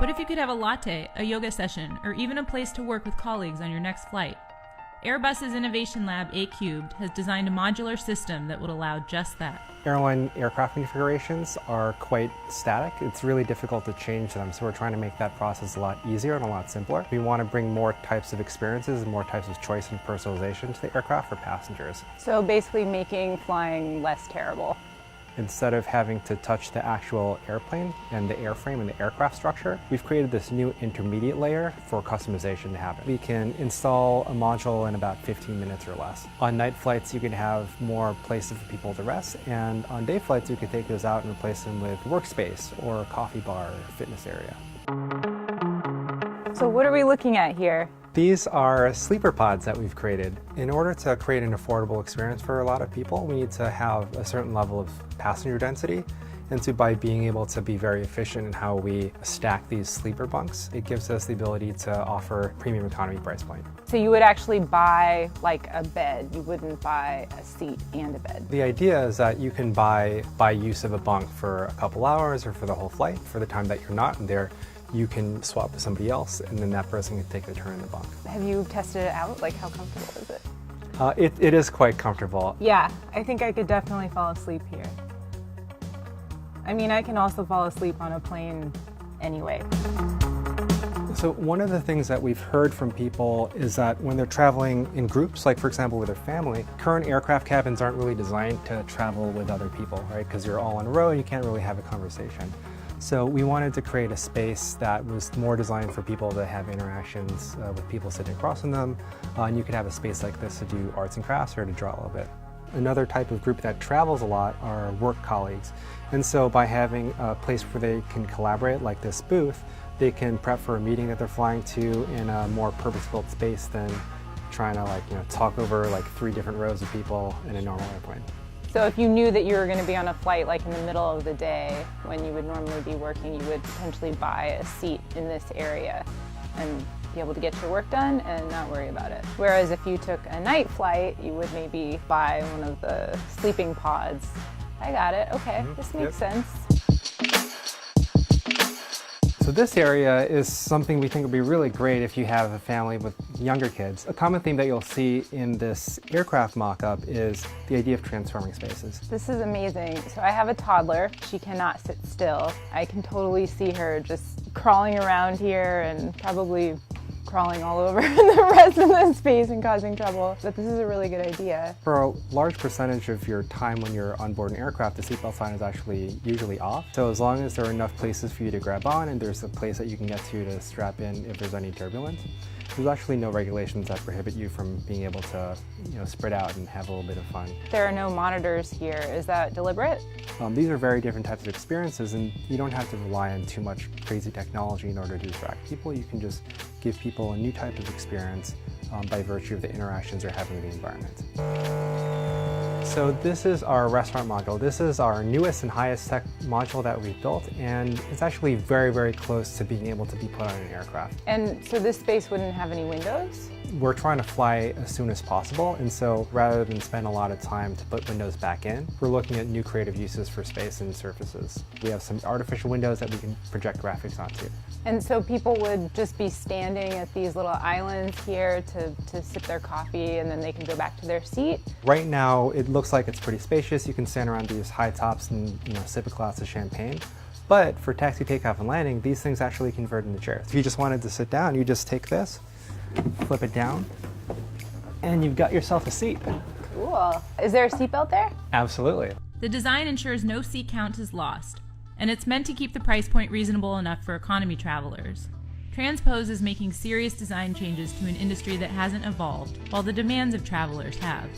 What if you could have a latte, a yoga session, or even a place to work with colleagues on your next flight? Airbus's Innovation Lab A-Cubed has designed a modular system that would allow just that. Airline aircraft configurations are quite static. It's really difficult to change them, so we're trying to make that process a lot easier and a lot simpler. We want to bring more types of experiences and more types of choice and personalization to the aircraft for passengers. So basically making flying less terrible. Instead of having to touch the actual airplane and the airframe and the aircraft structure, we've created this new intermediate layer for customization to happen. We can install a module in about 15 minutes or less. On night flights, you can have more places for people to rest, and on day flights, you can take those out and replace them with workspace or a coffee bar or fitness area. So what are we looking at here? These are sleeper pods that we've created. In order to create an affordable experience for a lot of people, we need to have a certain level of passenger density. And so by being able to be very efficient in how we stack these sleeper bunks, it gives us the ability to offer premium economy price point. So you would actually buy like a bed, you wouldn't buy a seat and a bed. The idea is that you can buy use of a bunk for a couple hours or for the whole flight. For the time that you're not there, you can swap with somebody else, and then that person can take a turn in the bunk. Have you tested it out? Like, how comfortable is it? It is quite comfortable. Yeah, I think I could definitely fall asleep here. I mean, I can also fall asleep on a plane anyway. So one of the things that we've heard from people is that when they're traveling in groups, like for example with their family, current aircraft cabins aren't really designed to travel with other people, right? Because you're all in a row and you can't really have a conversation. So we wanted to create a space that was more designed for people to have interactions with people sitting across from them. And you could have a space like this to do arts and crafts or to draw a little bit. Another type of group that travels a lot are work colleagues. And so by having a place where they can collaborate, like this booth, they can prep for a meeting that they're flying to in a more purpose-built space than trying to talk over 3 different rows of people in a normal airplane. So if you knew that you were going to be on a flight like in the middle of the day when you would normally be working, you would potentially buy a seat in this area and be able to get your work done and not worry about it. Whereas if you took a night flight, you would maybe buy one of the sleeping pods. I got it. Okay, this makes sense. So this area is something we think would be really great if you have a family with younger kids. A common theme that you'll see in this aircraft mock-up is the idea of transforming spaces. This is amazing. So I have a toddler. She cannot sit still. I can totally see her just crawling around here and probably crawling all over the rest of the space and causing trouble. But this is a really good idea. For a large percentage of your time when you're on board an aircraft, the seatbelt sign is actually usually off. So as long as there are enough places for you to grab on and there's a place that you can get to strap in if there's any turbulence, there's actually no regulations that prohibit you from being able to spread out and have a little bit of fun. There are no monitors here. Is that deliberate? These are very different types of experiences, and you don't have to rely on too much crazy technology in order to distract people. You can just give people a new type of experience by virtue of the interactions they're having with the environment. So this is our restaurant module. This is our newest and highest tech module that we've built, and it's actually very, very close to being able to be put on an aircraft. And so this space wouldn't have any windows? We're trying to fly as soon as possible, and so rather than spend a lot of time to put windows back in, we're looking at new creative uses for space and surfaces. We have some artificial windows that we can project graphics onto. And so people would just be standing at these little islands here to sip their coffee, and then they can go back to their seat? Right now, it looks like it's pretty spacious. You can stand around these high tops and sip a glass of champagne. But for taxi, takeoff, and landing, these things actually convert into chairs. If you just wanted to sit down, you just take this, flip it down, and you've got yourself a seat. Cool. Is there a seatbelt there? Absolutely. The design ensures no seat count is lost, and it's meant to keep the price point reasonable enough for economy travelers. Transpose is making serious design changes to an industry that hasn't evolved, while the demands of travelers have.